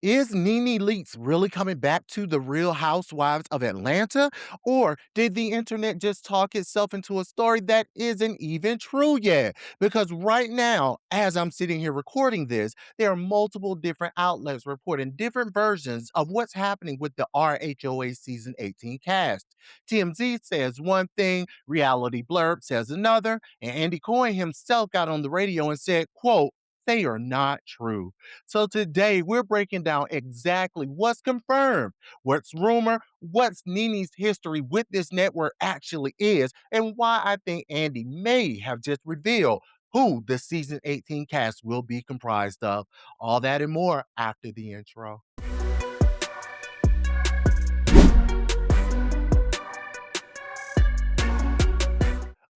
Is Nene Leakes really coming back to the Real Housewives of Atlanta? Or did the internet just talk itself into a story that isn't even true yet? Because right now, as I'm sitting here recording this, there are multiple different outlets reporting different versions of what's happening with the RHOA season 18 cast. TMZ says one thing, Reality Blurb says another, and Andy Cohen himself got on the radio and said, quote, they are not true. So today we're breaking down exactly what's confirmed, what's rumor, what's Nene's history with this network actually is, and why I think Andy may have just revealed who the season 18 cast will be comprised of. All that and more after the intro.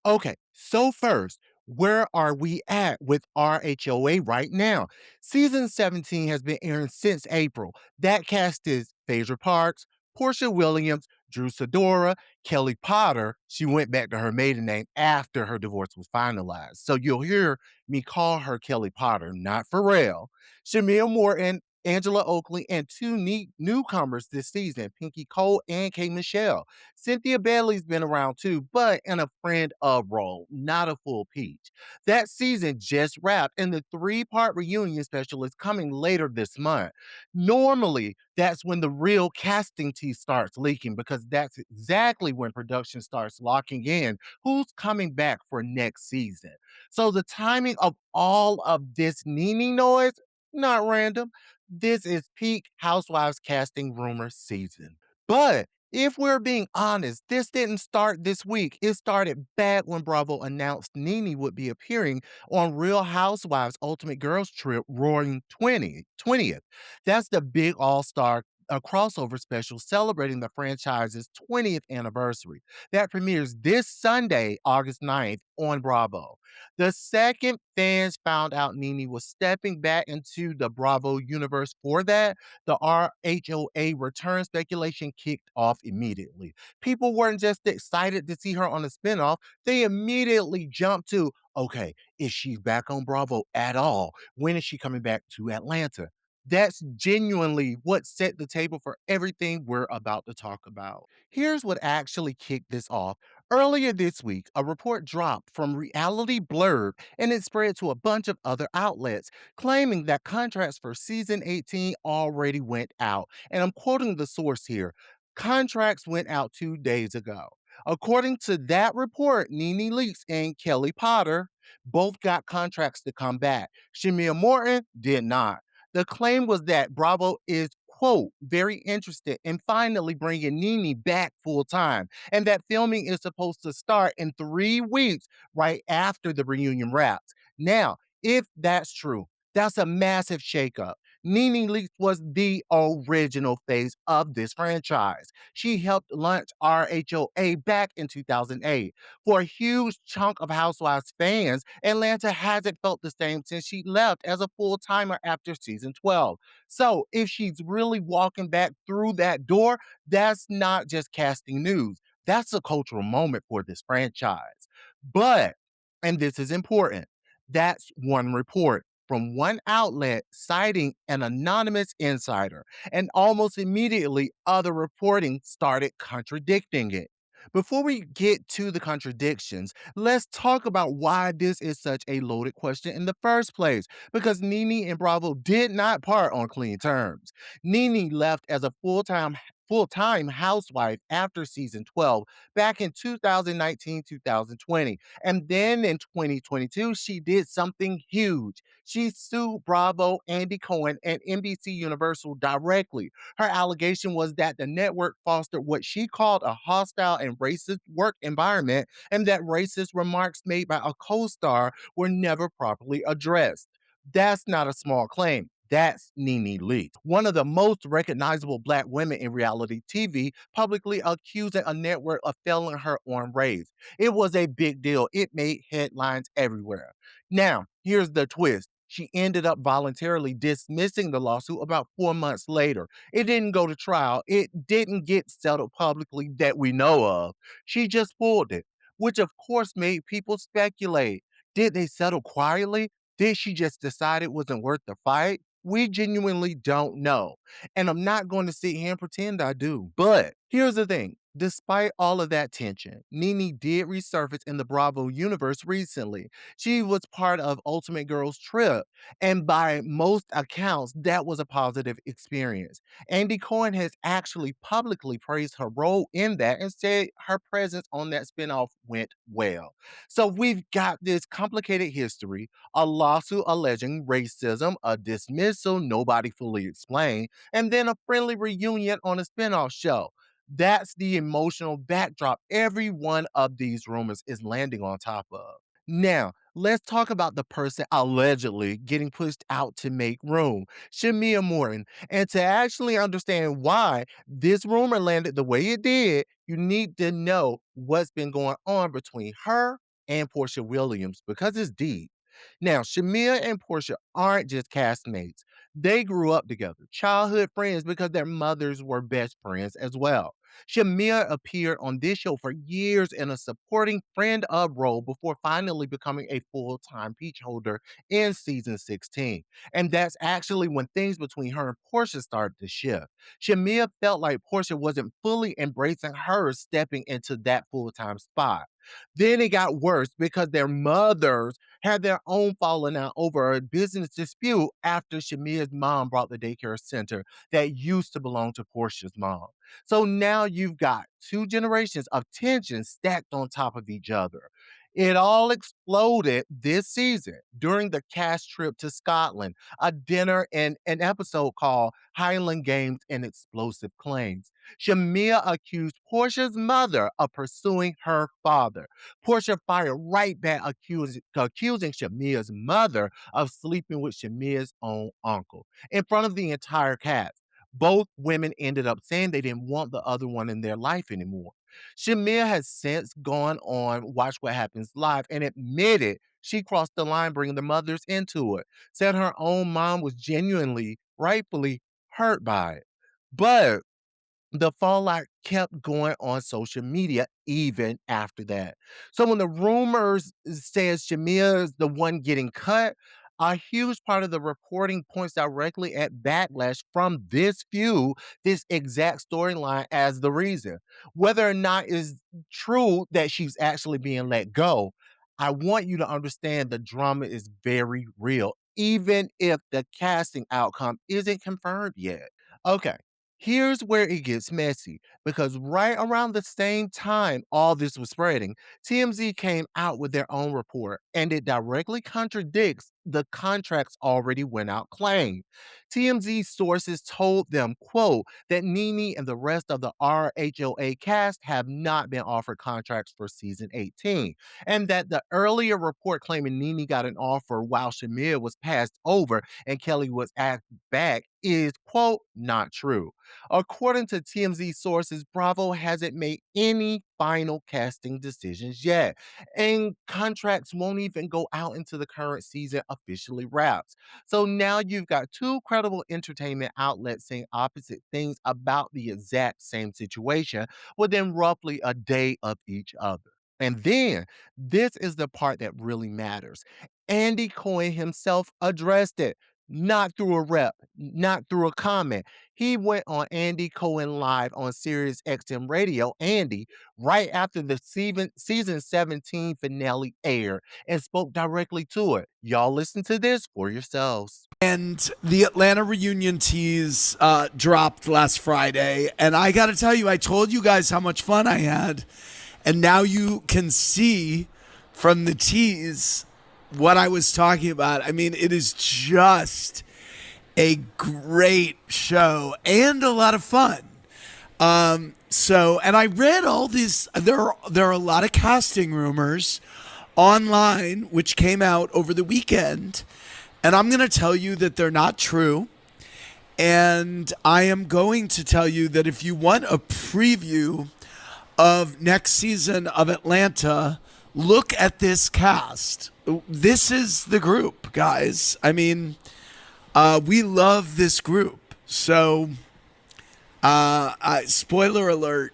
Okay, so first, where are we at with RHOA right now? Season 17 has been airing since April. That cast is Phaedra Parks, Portia Williams, Drew Sidora, Kelly Potter. She went back to her maiden name after her divorce was finalized. So you'll hear me call her Kelly Potter, not Pharrell. Shamea Morton, Angela Oakley, and two neat newcomers this season, Pinky Cole and K. Michelle. Cynthia Bailey's been around too, but in a friend of role, not a full peach. That season just wrapped, and the three-part reunion special is coming later this month. Normally, that's when the real casting tea starts leaking because that's exactly when production starts locking in who's coming back for next season. So the timing of all of this Nene noise, not random. This is peak Housewives casting rumor season. But if we're being honest, this didn't start this week. It started back when Bravo announced Nene would be appearing on Real Housewives Ultimate Girls Trip Roaring 20th. That's the big all-star crossover special celebrating the franchise's 20th anniversary. That premieres this Sunday, August 9th on Bravo. The second fans found out Nene was stepping back into the Bravo universe for that, the RHOA return speculation kicked off immediately. People weren't just excited to see her on a spinoff, they immediately jumped to, okay, is she back on Bravo at all? When is she coming back to Atlanta? That's genuinely what set the table for everything we're about to talk about. Here's what actually kicked this off. Earlier this week, a report dropped from Reality Blurb and it spread to a bunch of other outlets, claiming that contracts for season 18 already went out. And I'm quoting the source here. Contracts went out 2 days ago. According to that report, Nene Leakes and Kelly Potter both got contracts to come back. Shamea Morton did not. The claim was that Bravo is, quote, very interested in finally bringing Nene back full time, and that filming is supposed to start in 3 weeks right after the reunion wraps. Now, if that's true, that's a massive shakeup. Nene Leakes was the original face of this franchise. She helped launch RHOA back in 2008. For a huge chunk of Housewives fans, Atlanta hasn't felt the same since she left as a full timer after season 12. So, if she's really walking back through that door, that's not just casting news. That's a cultural moment for this franchise. But, and this is important, that's one report from one outlet citing an anonymous insider, and almost immediately other reporting started contradicting it. Before we get to the contradictions, let's talk about why this is such a loaded question in the first place. Because Nene and Bravo did not part on clean terms. Nene left as a full-time housewife after season 12 back in 2019-2020. And then in 2022, she did something huge. She sued Bravo, Andy Cohen, and NBC Universal directly. Her allegation was that the network fostered what she called a hostile and racist work environment, and that racist remarks made by a co star were never properly addressed. That's not a small claim. That's Nene Leakes, one of the most recognizable Black women in reality TV, publicly accusing a network of failing her on race. It was a big deal. It made headlines everywhere. Now, here's the twist. She ended up voluntarily dismissing the lawsuit about 4 months later. It didn't go to trial. It didn't get settled publicly that we know of. She just pulled it, which of course made people speculate. Did they settle quietly? Did she just decide it wasn't worth the fight? We genuinely don't know. And I'm not going to sit here and pretend I do. But here's the thing. Despite all of that tension, Nene did resurface in the Bravo universe recently. She was part of Ultimate Girls Trip, and by most accounts, that was a positive experience. Andy Cohen has actually publicly praised her role in that and said her presence on that spinoff went well. So we've got this complicated history, a lawsuit alleging racism, a dismissal nobody fully explained, and then a friendly reunion on a spinoff show. That's the emotional backdrop every one of these rumors is landing on top of. Now, let's talk about the person allegedly getting pushed out to make room, Shamea Morton. And to actually understand why this rumor landed the way it did, you need to know what's been going on between her and Portia Williams because it's deep. Now, Shamea and Portia aren't just castmates. They grew up together, childhood friends because their mothers were best friends as well. Shamea appeared on this show for years in a supporting friend of role before finally becoming a full-time peach holder in season 16. And that's actually when things between her and Portia started to shift. Shamea felt like Portia wasn't fully embracing her stepping into that full-time spot. Then it got worse because their mothers had their own falling out over a business dispute after Shamea's mom brought the daycare center that used to belong to Portia's mom. So now you've got two generations of tension stacked on top of each other. It all exploded this season during the cast trip to Scotland, a dinner and an episode called Highland Games and Explosive Claims. Shamea accused Portia's mother of pursuing her father. Portia fired right back, accusing Shamea's mother of sleeping with Shamea's own uncle in front of the entire cast. Both women ended up saying they didn't want the other one in their life anymore. Shamea has since gone on Watch What Happens Live and admitted she crossed the line bringing the mothers into it, said her own mom was genuinely, rightfully hurt by it. But the fallout kept going on social media even after that. So when the rumors says Shamia is the one getting cut, a huge part of the reporting points directly at backlash from this feud, this exact storyline as the reason. Whether or not it's true that she's actually being let go, I want you to understand the drama is very real, even if the casting outcome isn't confirmed yet. Okay, here's where it gets messy because right around the same time all this was spreading, TMZ came out with their own report and it directly contradicts the contracts already went out claim. TMZ sources told them, quote, that Nene and the rest of the RHOA cast have not been offered contracts for season 18, and that the earlier report claiming Nene got an offer while Shamir was passed over and Kelly was asked back is, quote, not true. According to TMZ sources, Bravo hasn't made any final casting decisions yet, and contracts won't even go out until the current season officially wraps. So now you've got two credible entertainment outlets saying opposite things about the exact same situation within roughly a day of each other. And then this is the part that really matters. Andy Cohen himself addressed it, not through a rep, not through a comment. He went on Andy Cohen Live on Sirius XM Radio, Andy, right after the season 17 finale aired and spoke directly to it. Y'all listen to this for yourselves. And the Atlanta reunion tease dropped last Friday. And I got to tell you, I told you guys how much fun I had. And now you can see from the tease what I was talking about. I mean, it is just a great show and a lot of fun. And I read all these, there are a lot of casting rumors online which came out over the weekend. And I'm going to tell you that they're not true. And I am going to tell you that if you want a preview of next season of Atlanta, look at this cast. This is the group, guys. I mean, we love this group. So, spoiler alert,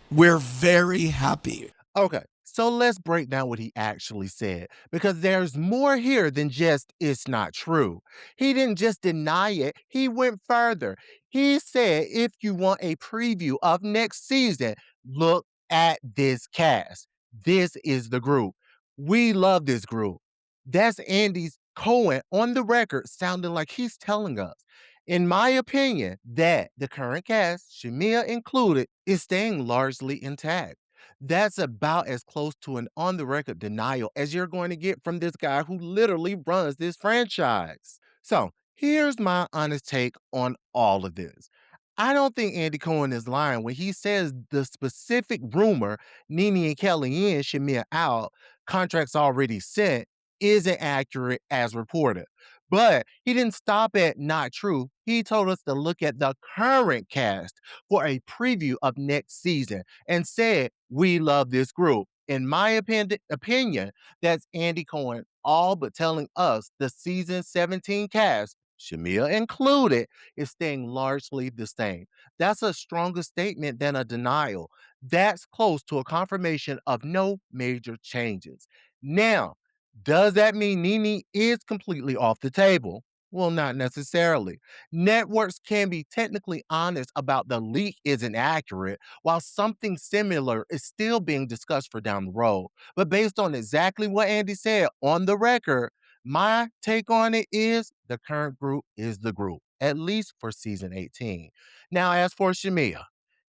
we're very happy. Okay, So let's break down what he actually said because there's more here than just it's not true. He didn't just deny it, he went further. He said, if you want a preview of next season, look at this cast. This is the group. We love this group. That's Andy's Cohen on the record, sounding like he's telling us, in my opinion, that the current cast, Shamea included, is staying largely intact. That's about as close to an on the record denial as you're going to get from this guy who literally runs this franchise. So, here's my honest take on all of this. I don't think Andy Cohen is lying when he says the specific rumor Nene and Kelly in Shamea out, contracts already sent, isn't accurate as reported. But he didn't stop at not true. He told us to look at the current cast for a preview of next season and said, we love this group. In my opinion, that's Andy Cohen all but telling us the season 17 cast, Shamea included, is staying largely the same. That's a stronger statement than a denial. That's close to a confirmation of no major changes. Now, does that mean Nene is completely off the table? Well, not necessarily. Networks can be technically honest about the leak isn't accurate, while something similar is still being discussed for down the road. But based on exactly what Andy said on the record, my take on it is the current group is the group, at least for season 18. Now, as for Shamea,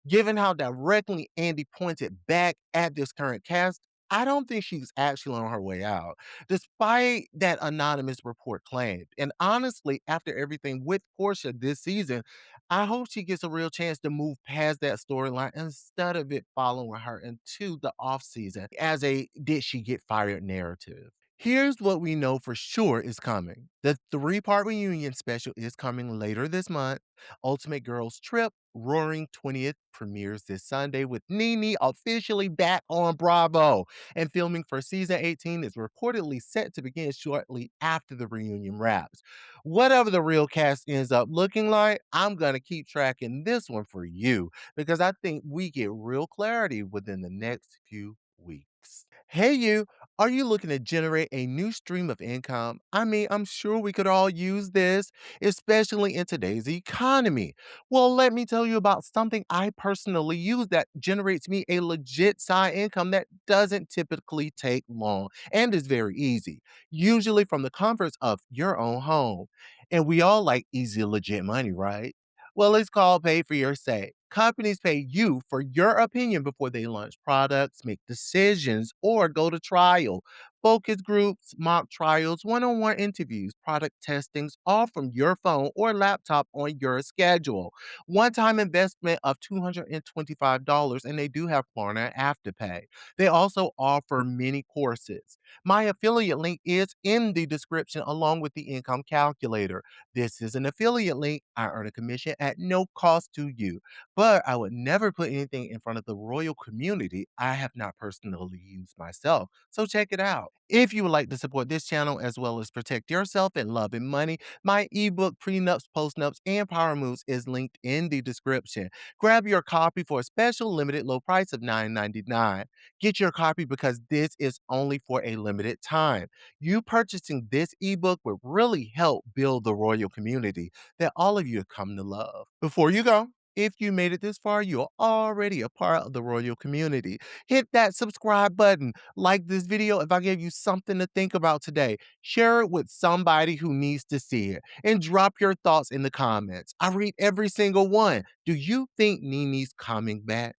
given how directly Andy pointed back at this current cast, I don't think she's actually on her way out, despite that anonymous report claimed. And honestly, after everything with Portia this season, I hope she gets a real chance to move past that storyline instead of it following her into the off season as a did she get fired narrative. Here's what we know for sure is coming. The three-part reunion special is coming later this month. Ultimate Girls Trip, Roaring 20th, premieres this Sunday with Nene officially back on Bravo. And filming for season 18 is reportedly set to begin shortly after the reunion wraps. Whatever the real cast ends up looking like, I'm going to keep tracking this one for you because I think we get real clarity within the next few weeks. Hey, you, are you looking to generate a new stream of income? I mean, I'm sure we could all use this, especially in today's economy. Well, let me tell you about something I personally use that generates me a legit side income that doesn't typically take long and is very easy, usually from the comforts of your own home. And we all like easy, legit money, right? Well, it's called pay for your say. Companies pay you for your opinion before they launch products, make decisions, or go to trial. Focus groups, mock trials, one on one interviews, product testings, all from your phone or laptop on your schedule. One time investment of $225, and they do have Klarna and Afterpay. They also offer many courses. My affiliate link is in the description along with the income calculator. This is an affiliate link. I earn a commission at no cost to you, but I would never put anything in front of the royal community I have not personally used myself. So check it out. If you would like to support this channel as well as protect yourself and love and money, my ebook Prenups, Postnups, and Power Moves is linked in the description. Grab your copy for a special limited low price of $9.99. Get your copy because this is only for a limited time. You purchasing this ebook would really help build the royal community that all of you have come to love. Before you go, if you made it this far, you're already a part of the royal community. Hit that subscribe button. Like this video if I gave you something to think about today. Share it with somebody who needs to see it. And drop your thoughts in the comments. I read every single one. Do you think Nene's coming back?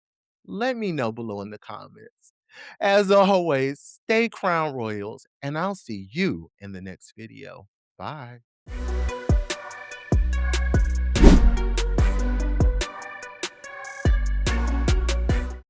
Let me know below in the comments. As always, stay crown royals, and I'll see you in the next video. Bye.